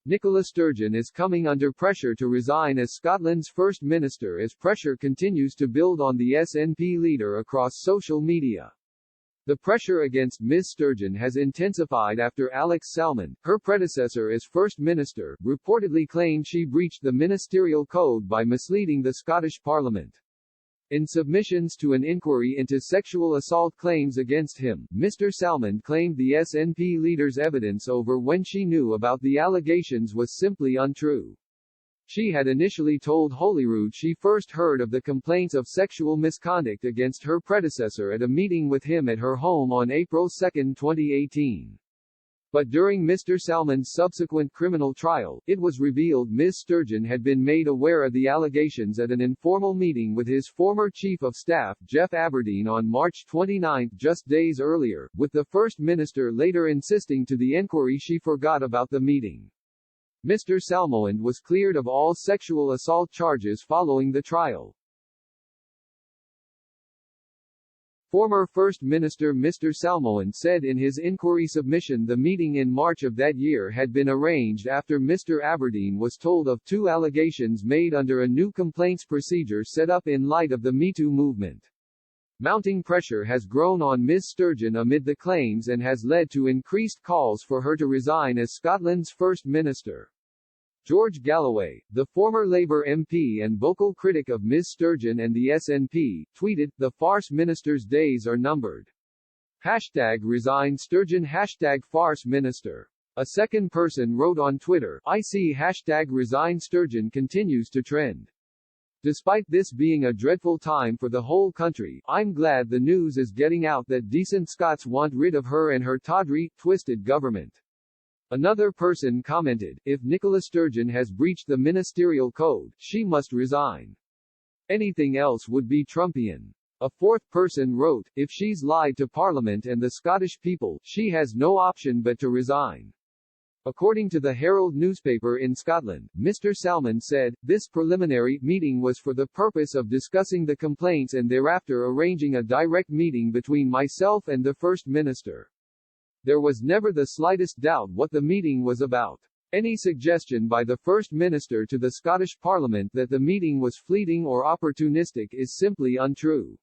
Nicola Sturgeon is coming under pressure to resign as Scotland's First Minister as pressure continues to build on the SNP leader across social media. The pressure against Ms. Sturgeon has intensified after Alex Salmond, her predecessor as First Minister, reportedly claimed she breached the ministerial code by misleading the Scottish Parliament. In submissions to an inquiry into sexual assault claims against him, Mr. Salmond claimed the SNP leader's evidence over when she knew about the allegations was simply untrue. She had initially told Holyrood she first heard of the complaints of sexual misconduct against her predecessor at a meeting with him at her home on April 2, 2018. But during Mr. Salmond's subsequent criminal trial, it was revealed Ms. Sturgeon had been made aware of the allegations at an informal meeting with his former Chief of Staff, Geoff Aberdeen, on March 29, just days earlier, with the First Minister later insisting to the inquiry she forgot about the meeting. Mr. Salmond was cleared of all sexual assault charges following the trial. Former First Minister Mr. Salmond said in his inquiry submission the meeting in March of that year had been arranged after Mr. Aberdeen was told of 2 allegations made under a new complaints procedure set up in light of the Me Too movement. Mounting pressure has grown on Ms. Sturgeon amid the claims and has led to increased calls for her to resign as Scotland's First Minister. George Galloway, the former Labour MP and vocal critic of Ms. Sturgeon and the SNP, tweeted, "The farce minister's days are numbered. #resign Sturgeon #farce minister." A second person wrote on Twitter, "I see #resign Sturgeon continues to trend. Despite this being a dreadful time for the whole country, I'm glad the news is getting out that decent Scots want rid of her and her tawdry, twisted government." Another person commented, "If Nicola Sturgeon has breached the ministerial code, she must resign. Anything else would be Trumpian." A fourth person wrote, "If she's lied to Parliament and the Scottish people, she has no option but to resign." According to the Herald newspaper in Scotland, Mr. Salmond said, "This preliminary meeting was for the purpose of discussing the complaints and thereafter arranging a direct meeting between myself and the First Minister. There was never the slightest doubt what the meeting was about. Any suggestion by the First Minister to the Scottish Parliament that the meeting was fleeting or opportunistic is simply untrue."